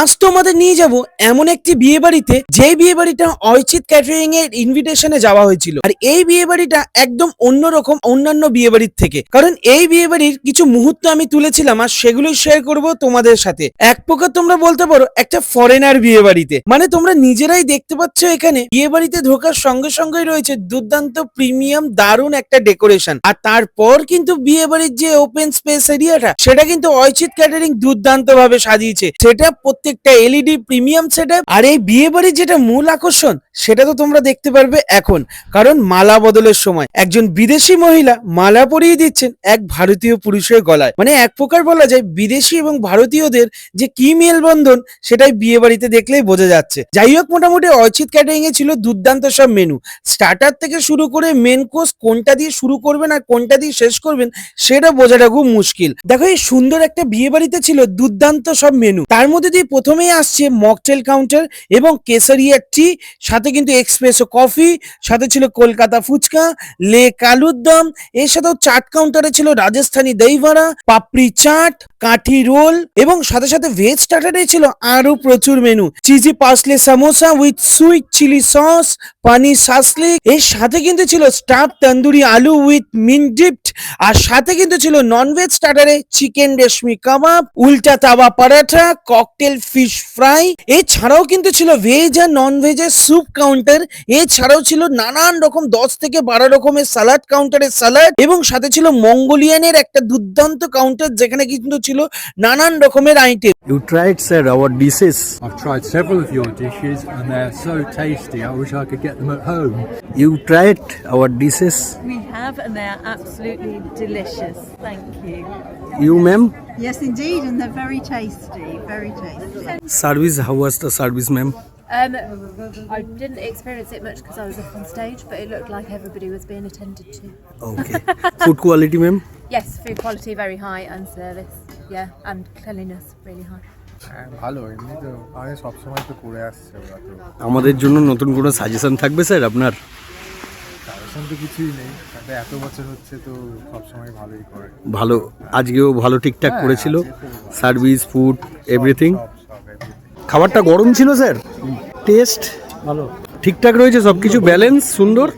আজ তোমাদের নিয়ে যাব এমন একটি বিয়ে বাড়িতে, যে বিয়ে বাড়িটা অরিচিত ক্যাটারিং এর ইনভিটেশনে যাওয়া হয়েছিল। আর এই বিয়ে বাড়িটা একদম অন্যরকম অন্যান্য বিয়ে বাড়ির থেকে, কারণ এই বিয়ে বাড়ির কিছু মুহূর্ত আমি তুলেছিলাম আর সেগুলোই শেয়ার করব তোমাদের সাথে। এক প্রকার তোমরা বলতে পারো একটা ফরেনার বিয়ে বাড়িতে, মানে তোমরা নিজেরাই দেখতে পাচ্ছ এখানে বিয়ে বাড়িতে ঢোকার সঙ্গে সঙ্গেই রয়েছে দুর্দান্ত প্রিমিয়াম দারুণ একটা ডেকোরেশন। আর তারপর কিন্তু বিয়ে বাড়ির যে ওপেন স্পেস এরিয়াটা, সেটা কিন্তু অরিচিত ক্যাটারিং দুর্দান্ত ভাবে সাজিয়েছে। সেটা প্রত্যেকটা এলইডি প্রিমিয়াম সেটআপ। আর এই বিয়ে বাড়ির যেটা মূল আকর্ষণ, সেটা তো তোমরা দেখতে পারবে এখন, কারণ মালা বদলের সময় একজন বিদেশি মহিলা মালা পরিয়ে দিচ্ছেন এক ভারতীয় পুরুষের গলায়। মানে এক প্রকার বলা যায় বিদেশি এবং ভারতীয়দের যে কি মেলবন্ধন, সেটাই বিয়ে বাড়িতে দেখলেই বোঝা যাচ্ছে। যাই হোক, মোটামুটি অরিচিত ক্যাটারিং এ ছিল দুর্দান্ত সব মেনু, স্টার্টার থেকে শুরু করে মেন কোর্স কোনটা দিয়ে শুরু করবেন আর কোনটা দিয়ে শেষ করবেন সেটা বোঝাটা খুব মুশকিল। দেখো, এই সুন্দর একটা বিয়ে বাড়িতে ছিল দুর্দান্ত সব মেনু। তার মধ্যে দিয়ে প্রথমেই আসছে মকটেল কাউন্টার এবং কেসারিয়া টি, সাথে কিন্তু এক্সপ্রেসো কফি, সাথে ছিল কলকাতা ফুচকা, লেক আলুর দম, এর সাথেও চাট কাউন্টারে ছিল রাজস্থানি দই বড়া, পাপড়ি চাট, কাঠি রোল, এবং সাথে সাথে ভেজ স্টার্টারে ছিল আরো প্রচুর menu, cheesy parsley samosa with sweet chilli sauce, paneer shashlik, এর সাথে কিন্তু ছিল স্টাফ তন্দুরি আলু উইথ মিন্ট ডিপড, আর সাথে কিন্তু ছিল ননভেজ স্টার্টারে চিকেন রেশমি কাবাব, উল্টা তাওয়া পরাঠা, ককটেল ফিশ ফ্রাই, এছাড়াও কিন্তু ছিল ভেজ আর নন ভেজের স্যুপ কাউন্টার, এছাড়াও ছিল নানান রকম 10 থেকে 12 রকমের সালাড কাউন্টারের সালাড, এবং সাথে ছিল মঙ্গোলিয়ানের একটা দুর্দান্ত কাউন্টার যেখানে কিন্তু ছিল নানান রকমের item. You tried, sir, our dishes. I've tried several of your dishes and they're so tasty. I wish I could get them at home. You tried our dishes. We have, and they are absolutely delicious. Thank you. You, ma'am? Yes, indeed, and they're very tasty, very tasty. Service, how was the service, ma'am? I didn't experience it much because I was up on stage, but it looked like everybody was being attended to. Okay. Food quality, ma'am? Yes, food quality very high and service, yeah, and cleanliness really high. ভালো, এমনি তো আমি সবসময় তো করে আসছি। ওরা তো আমাদের জন্য নতুন কোনো সাজেশন থাকবে স্যার আপনার? সাজেশন তো কিছুই নেই, তাতে এত বছর হচ্ছে তো সবসময় ভালোই করে। ভালো, আজকেও ভালো ঠিকঠাক করেছিল, সার্ভিস, ফুড, এভরিথিং। খাবারটা গরম ছিল স্যার? টেস্ট ভালো ঠিকঠাক রয়েছে, সব কিছু ব্যালেন্স সুন্দর।